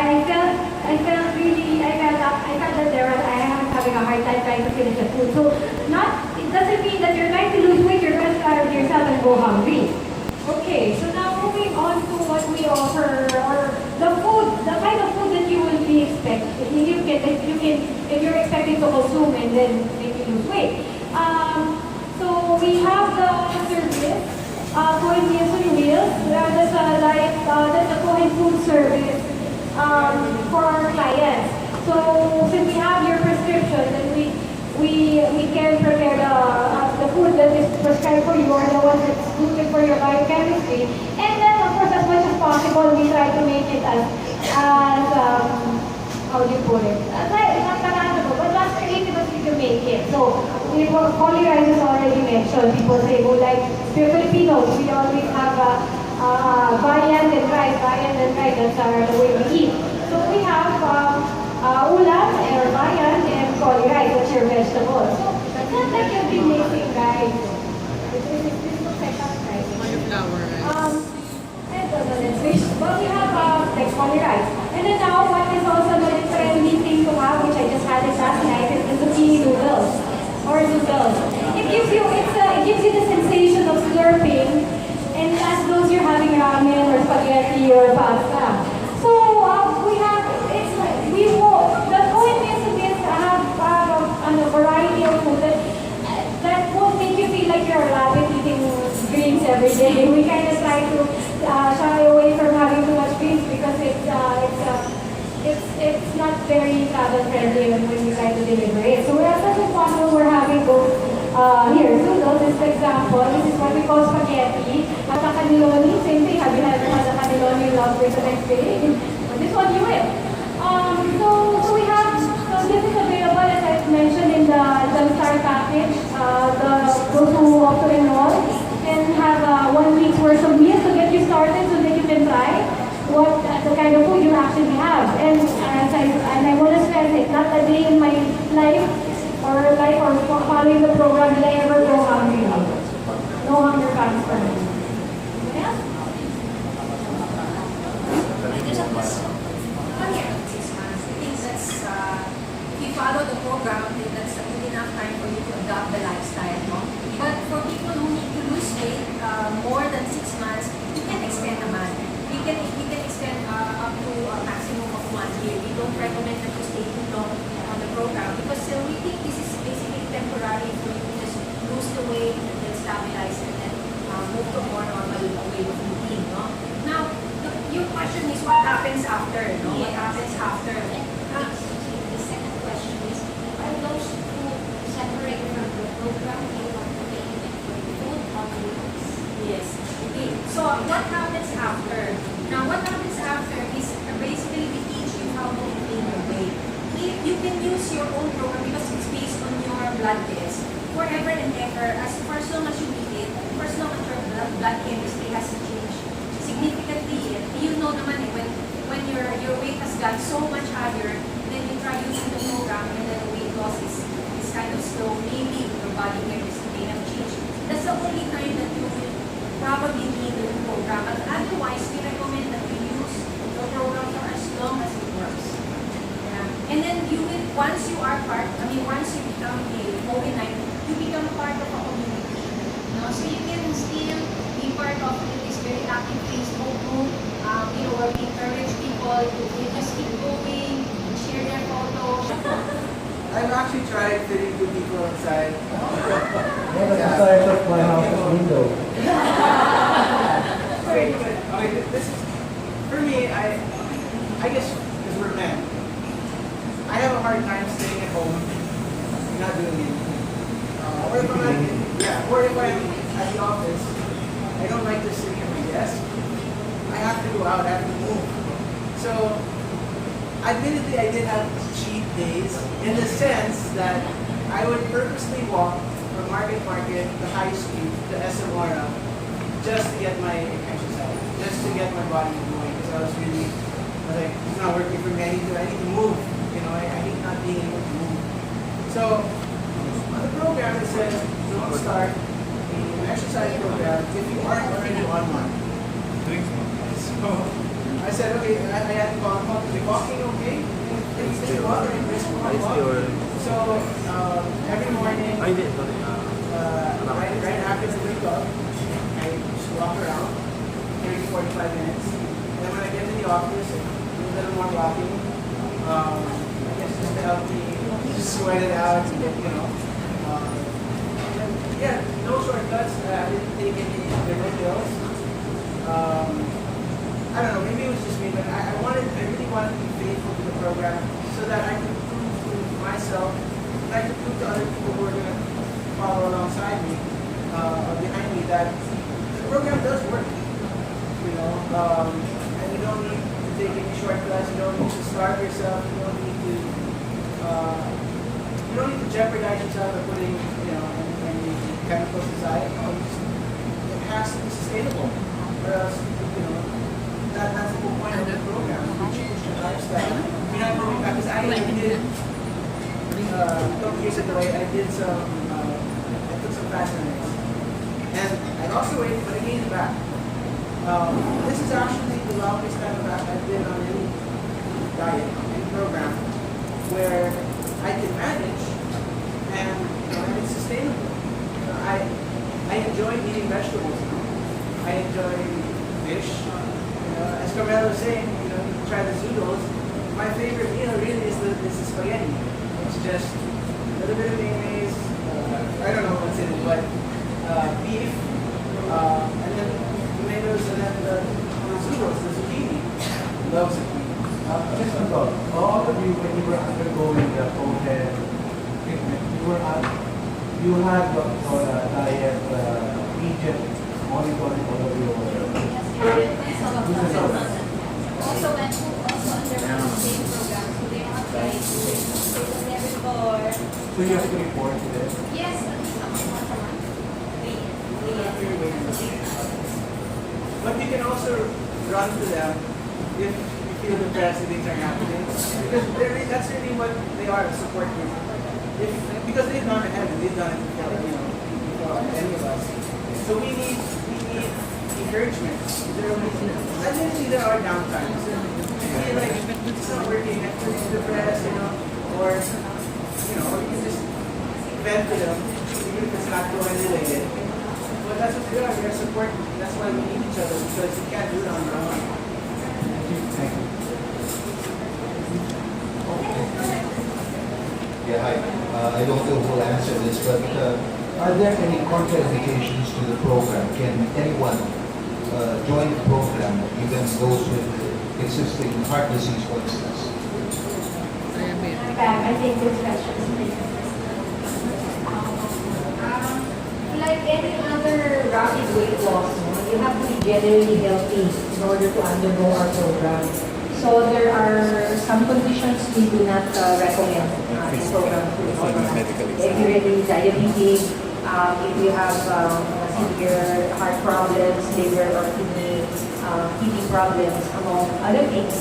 I felt that I am having a hard time trying to finish the food. So it doesn't mean that you're trying to lose weight, you're going to starve yourself and go hungry. Okay, so now moving on to what we offer, or the kind of food that you will be expecting, if you're expecting to consume and then make you lose weight. So we have the service, Cohen Meals on Wheels. That's a Cohen food service for our clients. So since we have your prescription, then we can prepare the food that is prescribed for you, or the one that's suited for your biochemistry. And then, of course, as much as possible, we try to make it as how do you put it? Not palatable, but as creative as we can make it. So, Holy Rice is already mentioned. People say, oh, like, we're Filipinos, we always have viand and rice. That's the way we eat. So we have ulam, or viand, and Holy Rice, that's your vegetables. So, it's not like you'll be making rice. This looks like that rice. Cauliflower rice. But we have like Holy Rice. And then now, what is also the trendy thing to have, which I just had it last night, is the zucchini noodles. Or noodles. It gives you the sensation of slurping, and as though you're having ramen or spaghetti or pasta. So the Cohen Meals have a variety of food that won't make you feel like you're a rabbit eating greens every day. We kind of try to shy away from having too much greens because it's not very travel friendly when we try to deliver it. So as much as possible, we're having both here. Noodles is the example. This is what we call spaghetti. At the cannelloni, same thing. Have you ever had a cannelloni love with the next day? But this one you will. So this is available, as I mentioned, in the Star package. Those who opt to enroll can have 1 week's worth of meals to get you started so that you can try what the kind of food you actually have. And I want to stress it, not a day in my life or following the program did I ever go hungry. No hunger comes for me. Yeah? There's a question. Here, 6 months. I think that's, if you follow the program, I think that's a good enough time for you to adopt the lifestyle. No? But for people who need to lose weight more than 6 months, you can extend a month. You can extend up to a maximum of 1 year. We don't recommend that you stay too long on the program because we think this is basically temporary for you to just lose the weight and then stabilize and then move to a more normal way of eating. No? Now, your question is what happens after? No? What happens after? The second question is, are those who separate from the program able to pay for the food or Yes. Okay. So what happens after? Now, what happens after is basically we teach you how to maintain your weight. You can use your own program because it's based on your blood test. Forever and ever, for as long as you need it, for as long as your blood chemistry has changed significantly. You know naman when your weight has got so much higher, then you try using the program and then weight loss is kind of slow. Maybe your body chemistry may have changed. That's the only time that you will probably need the program. But otherwise, we recommend that you use the program for as long as it works. Yeah. And then once you become a overnight, you become part of a community. So you can still be part of this very active Facebook group, where we encourage people to just keep going, share their photos. I've actually tried fitting 2 people inside. What the size of my house's window? Okay, this is, for me, I guess, because we're men, I have a hard time staying at home, not doing anything. Or if I'm at the office, I don't like just sitting at my desk. I have to go out, I have to move. So, admittedly, I did have cheat days in the sense that I would purposely walk from Market to High Street to SMRA just to get my exercise, just to get my body going. Because I was like, it's not working for me. I need to move. I hate not being able to move. So on the program it says don't start an exercise program if you aren't already on one. So I said, okay, I had to call him up. Is he walking okay? Is he walking? So every morning, right after the wake up, I just walk around 30 to 45 minutes. And then when I get to the office, I do a little more walking. I guess just to help me just sweat it out and get, yeah, no shortcuts. I didn't take any different pills. I don't know, maybe it was just me, but I really wanted to be faithful to the program so that I could prove to myself, and I could prove to other people who are going to follow alongside me, or behind me, that the program does work. And you don't need to take any shortcuts, you don't need to starve yourself, you don't need to jeopardize yourself by putting, any chemicals inside. It has to be sustainable, or else, that's the whole point of the program. We change your lifestyle. You're not going back, because I did, a couple years ago, I took some fast minutes. And I lost the weight, but I gained it back. This is actually the longest time I've been on any diet, any program, where I can manage and it's sustainable. I enjoy eating vegetables. I enjoy fish. As Carmelo was saying, you try the zoodles. My favorite meal really is the spaghetti. It's just a little bit of mayonnaise. I don't know what's in it, but beef, and then tomatoes, and then the zoodles, the zucchini. Love zucchini. Just a thought. All of you, when you were undergoing the Cohen treatment, you had on a diet agent monitoring all of your. Also went also under the same program, so they don't have to So you have to report to them. Yes, at least once a month. But you can also run to them if you feel depressed and things are happening. Because that's really what they are, a support group. Because they've gone ahead and they've done it before any of us. So we need encouragement. Obviously there are downtimes. You feel like it's not working, I feel depressed, or you can just vent to them, even if it's not going related. But that's what we are. We are support. That's why we need each other, because you can't do it on your own. Thank you. Yeah, hi. I don't know who will answer this, but are there any contraindications to the program? Can anyone join the program, even those with existing heart disease, for instance? I think this question is like any other rapid weight loss, you have to be generally healthy in order to undergo our program. So there are some conditions we do not recommend this program to if you're really diabetic, if you have severe heart problems, liver or kidney problems, among other things,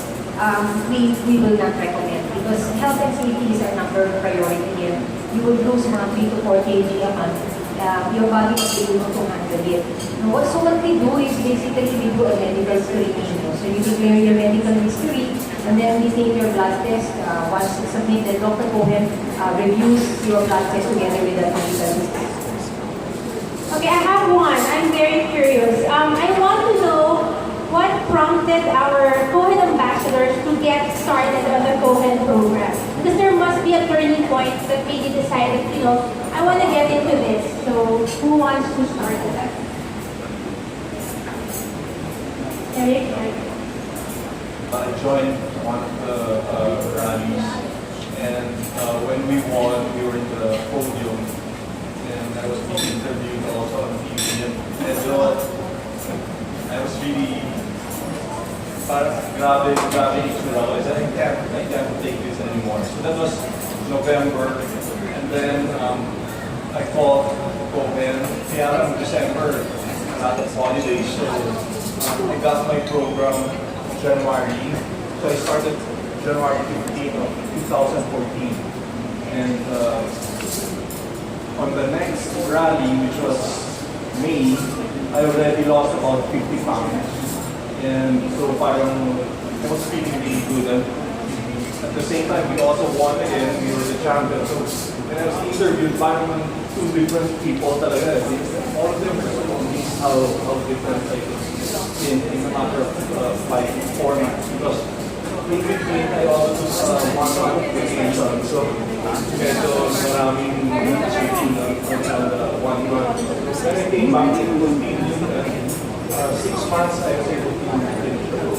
we will not recommend because health and safety is our number one priority here. You will lose mga 3 to 4 kg a month. Your body will be able to handle it. So what we do is basically we do a medical screening. So you declare your medical history and then we take your blood test. Once submitted, Dr. Cohen reviews your blood test together with the medical history. Okay, I have one. I'm very curious. I want to know what prompted our Cohen ambassadors to get started on the Cohen program. Because there must be a turning point that made you decide that, I want to get into this. So, who wants to start with that? Eric? I joined one of the rallies, and when we won, we were in the podium, and I was being interviewed also on TV. And so I was really grabe issue lang. I said, I can't take this anymore. So that was November, and then I called Cohen. Kaya lang December, not at holidays, so I got my program January. So I started January 15 of 2014. And on the next rally, which was May, I already lost about 50 pounds. And so parang I was feeling really good. And at the same time, we also won again. We were the champions. So when I was interviewed, parang two different people talaga. All of them were so amazed how different like in a matter of like formats. Because in between, I also took 1 month vacation. So medyo maraming switching on the 1 month. When I came back in 6 months, I was able to finish the book.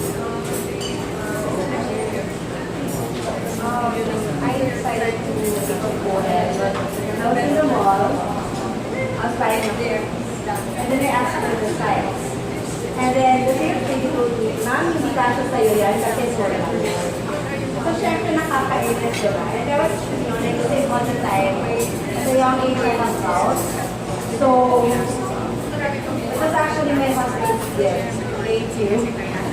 I decided to pick up Cohen, but I was in the mall. I was buying a pair. And then I asked for the size. And then the sales lady told me, ma'am, hindi kasha sa'yo yan kasi Cohen. So, syempre nakakainis, diba? And I was, like the same all the time. At a young age, I was out. So, it was actually my husband's gift. Thank you.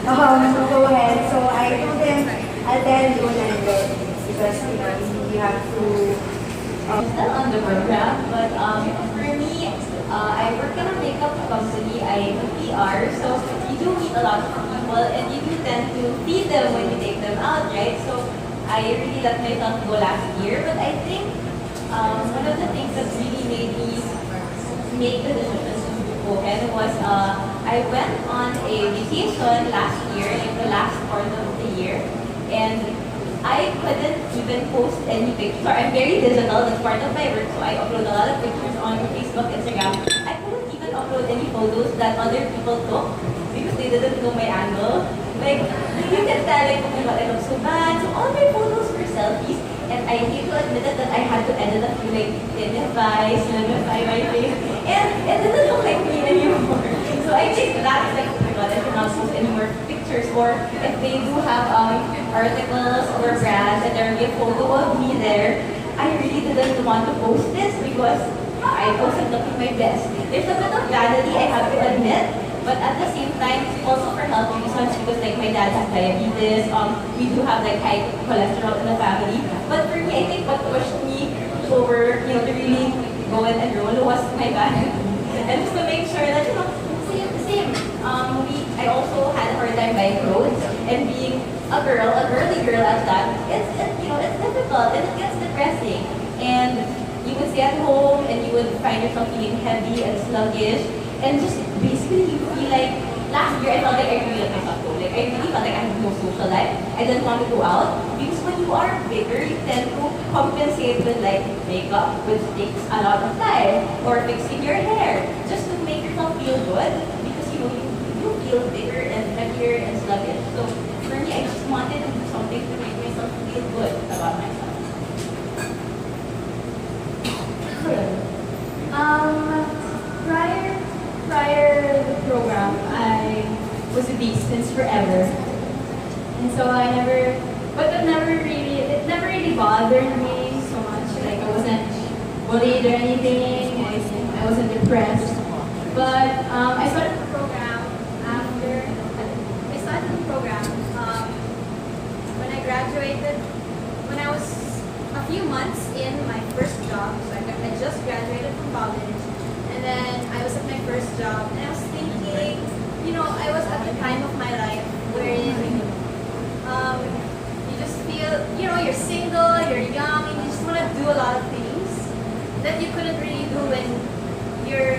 Cohen. So, I told him, I'll tell you when I'm ready. Because, you have to... Still on the program, but for me, I work in a makeup company. I'm a PR, so you do meet a lot of people, and you do tend to feed them when you take them out, right? So I really let myself go last year, but I think one of the things that really made me make the decision to do Cohen was I went on a vacation last year, like the last part of the year, and I couldn't even post any pictures. I'm very digital, that's part of my work, so I upload a lot of pictures on Facebook, Instagram. I couldn't even upload any photos that other people took because they didn't know my angle. Like, you can tell, like, oh my god, I look so bad. So all my photos were selfies, and I hate to admit it that I had to edit a few, like, limify my face, and it didn't look like me anymore. So I think that's like, oh my god, I cannot post any more pictures, or if they do have articles or brands and there will be a photo of me there, I really didn't want to post this because I wasn't looking my best. There's a bit of vanity, I have to admit, but at the same time, also for health reasons because like my dad has diabetes, we do have like high cholesterol in the family. But for me, I think what pushed me over, to really go and enroll was my vanity. And just to make sure that, same. I also had a hard time buying clothes and being a girly girl at that. It's difficult and it gets depressing. And you would stay at home and you would find yourself feeling heavy and sluggish. And just basically you feel like, last year I felt like I really let myself go. Like I really felt like I had no social life. I didn't want to go out. Because when you are bigger, you tend to compensate with like makeup, which takes a lot of time. Or fixing your hair, just to make yourself feel good. Because you feel bigger and heavier and sluggish. So for me, I just wanted to do something to make myself feel good about myself. Prior to the program, I was obese since forever. And so it never really bothered me so much. Like I wasn't bullied or anything, I wasn't depressed. But I started the program when I graduated, when I was a few months in my first job. So I just graduated from college. And then I was at my first job, and I was thinking, I was at the time of my life wherein you just feel, you're single, you're young, and you just want to do a lot of things that you couldn't really do when you're,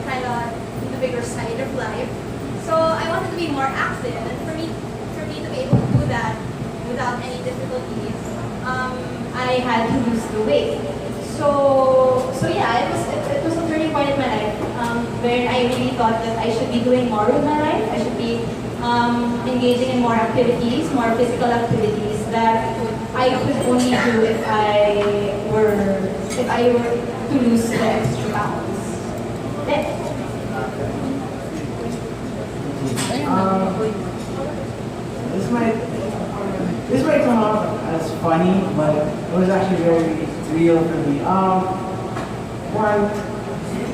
kind of in the bigger side of life. So I wanted to be more active, and for me to be able to do that without any difficulties, I had to lose the weight. So yeah, it was a turning point in my life where I really thought that I should be doing more with my life. I should be engaging in more activities, more physical activities that I could only do if I were to lose the extra pounds. This might come off as funny, but it was actually very real for me. One,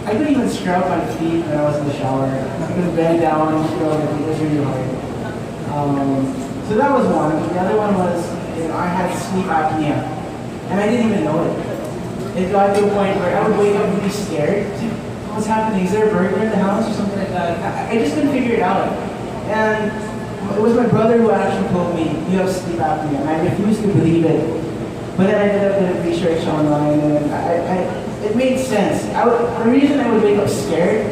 I couldn't even scrub my feet when I was in the shower. I couldn't bend down and scrub my feet. It was really hard. So that was one. The other one was I had sleep apnea, and I didn't even know it. It got to a point where I would wake up and be scared. What's happening? Is there a burglar in the house or something like that? I just couldn't figure it out. And it was my brother who actually told me, you have sleep apnea, and I refused to believe it. But then I ended up doing research online, and it made sense. The reason I would wake up scared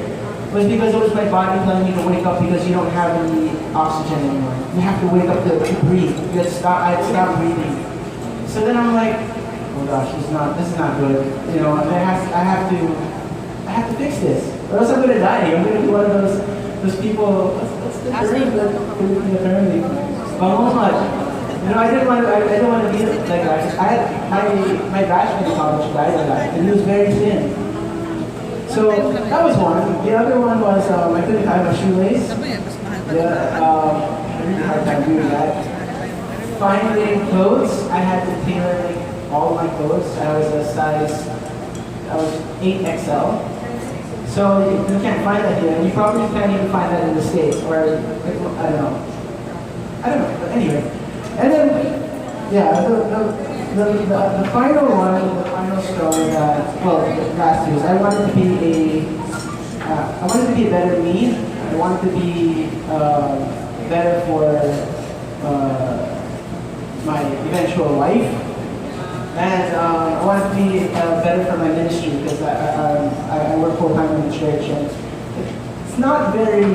was because it was my body telling me to wake up because you don't have any oxygen anymore. You have to wake up to breathe. I had to stop breathing. So then I'm like, oh gosh, this is not good. You know, and I have to fix this, or else I'm gonna die. I'm gonna be one of those people. What's the term? You know, I didn't want to be like that. I had my bachelor in college died of that, and he was very thin. So that was one. The other one was I couldn't tie my shoelace. Yeah, I really hard time doing that. Finding clothes, I had to tailor like all my clothes. I was 8XL. So you can't find that here. You probably can't even find that in the States, or I don't know. But anyway. And then, yeah, the final one, the final story that, well, last year, I wanted to be a better me. I wanted to be better for my eventual wife. And I wanted to be better for my ministry because I work full-time in the church. And it's not very,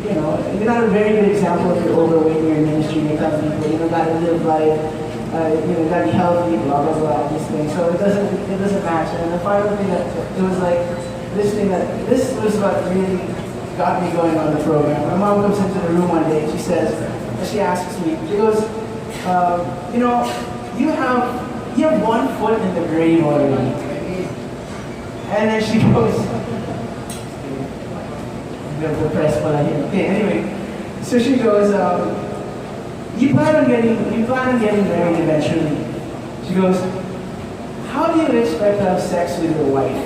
you know, you're not a very good example if you're overweight in your ministry. You're telling people, you know, gotta live life, you know, gotta be healthy, blah, blah, blah, these things. So it doesn't match. And the final thing that, it was like, this was what really got me going on the program. My mom comes into the room one day and she asks me, she goes, you know, you have 1 foot in the grave already. And then she goes, the press pala here. Okay, anyway, so she goes, you plan on getting married eventually. She goes, how do you expect to have sex with your wife?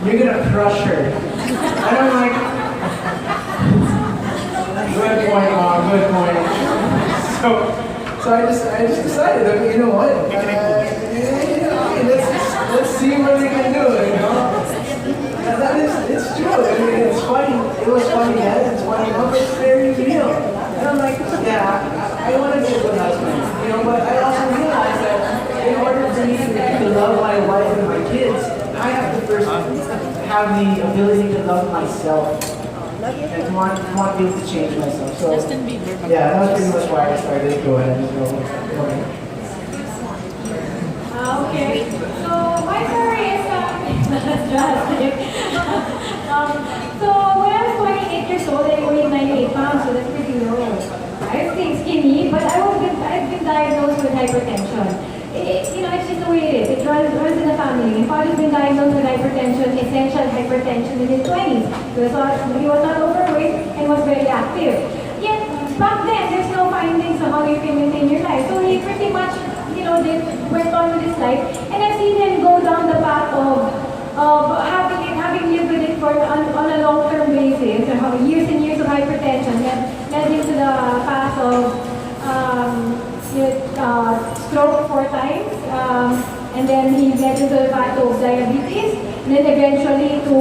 You're gonna crush her. And I'm like, good point, Mom, good point. So I just decided, okay, you know what? Let's see what we can do, you know? It's true. I mean, it's funny. It was funny then. It's funny now, but it's very real. And I'm like, yeah, I want to be a good husband, you know. But I also realized that in order for me to love my wife and my kids, I have to first have the ability to love myself and to want to be able to change myself. So yeah, that was pretty much why I started Cohen. Okay. So my story is drastic. So when I was 28 years old, I weighed 98 pounds, so that's pretty low. I stayed skinny, but I've been diagnosed with hypertension. You know, it's just the way it is. It runs in the family. My father's been diagnosed with hypertension, essential hypertension in his 20s. He was not overweight and was very active. Yet, back then, there's no findings on how you can maintain your life. So he pretty much, you know, went on with his life. And I've seen him go down the path of having lived with it on a long-term basis. So years and years of hypertension led him to the path of stroke 4 times, and then he led into the path of diabetes, and then eventually to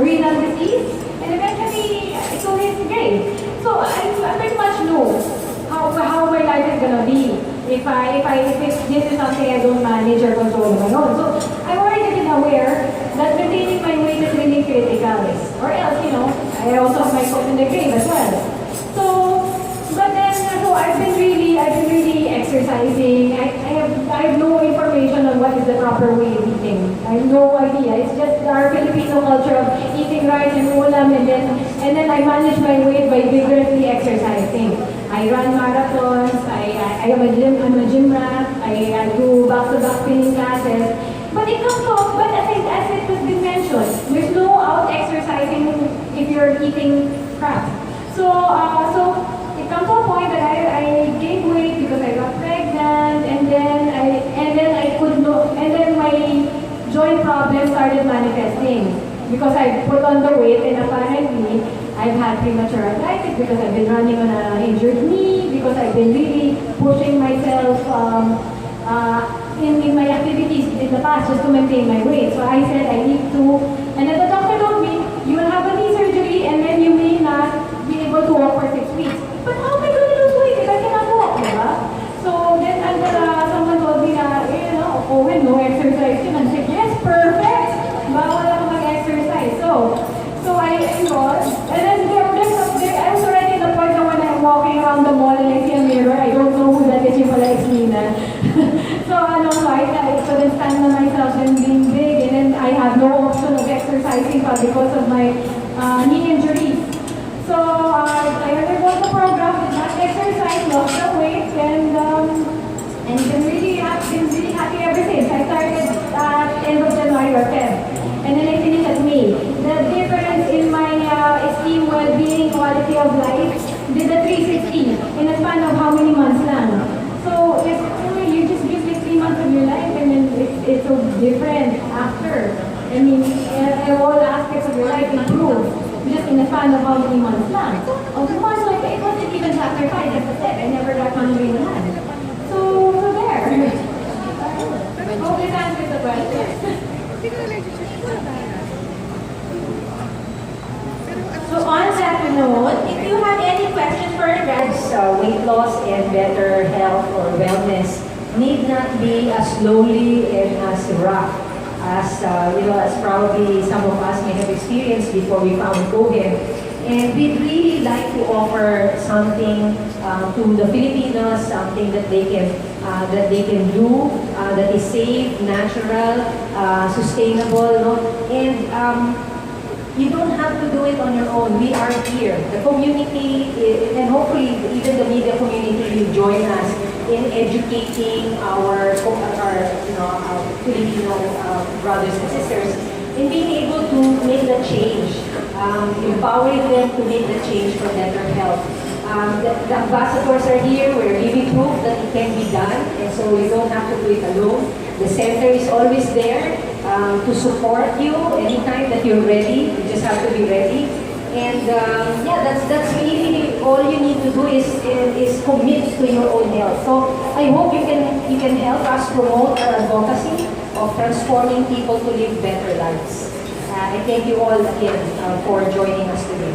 renal disease, and eventually to his grave. So I pretty much know how my life is gonna be if this is something I don't manage or control on my own. So I've already been aware that maintaining my weight is really critical, or else, you know, I also have my foot in the grave as well. So I've been really exercising. I have no information on what is the proper way of eating. I have no idea. It's just our Filipino culture of eating rice and ulam, and then I manage my weight by vigorously exercising. I run marathons. I'm a gym rat. I do back-to-back spinning classes. But it comes off. But as it has been mentioned, there's no out exercising if you're eating crap. So it comes to a point that I gained weight because I got pregnant, and then my joint problems started manifesting because I put on the weight, and apparently I've had premature arthritis because I've been running on an injured knee, because I've been really pushing myself in my activities in the past just to maintain my weight. So I said I need to, and then the doctor told me, you will have a knee surgery and then you may not be able to walk around the mall and I see a mirror, I don't know who that is, yung pala is Nina. So I couldn't stand on myself and being big, and then I had no option of exercising pa because of my knee injuries. So I underwent the program, did not exercise, lost the weight, and been really happy ever since. I started at end of January or Feb, and then I finished at May. The difference in my esteem, well-being, quality of life did a 360 in a span of how many months lang. So if you just give me 3 months of your life, and then it's so different after. I mean, all aspects of your life improve just in a span of how many months lang. Of the months, like, it wasn't even sacrifice, as I said, I never got hungry in hand. So there. Hope this answers the question. So on that note, if you have any questions for regards weight loss and better health or wellness, need not be as slowly and as rough as as probably some of us may have experienced before we found Cohen. And we'd really like to offer something to the Filipinos, something that they can do that is safe, natural, sustainable, no? And you don't have to do it on your own. We are here. The community, and hopefully even the media community will join us in educating our Filipino brothers and sisters in being able to make the change, empowering them to make the change for better health. The ambassadors are here. We're giving proof that it can be done, and so you don't have to do it alone. The center is always there to support you anytime that you're ready. You just have to be ready. And that's really all you need to do is commit to your own health. So I hope you can help us promote our advocacy of transforming people to live better lives. I thank you all again for joining us today.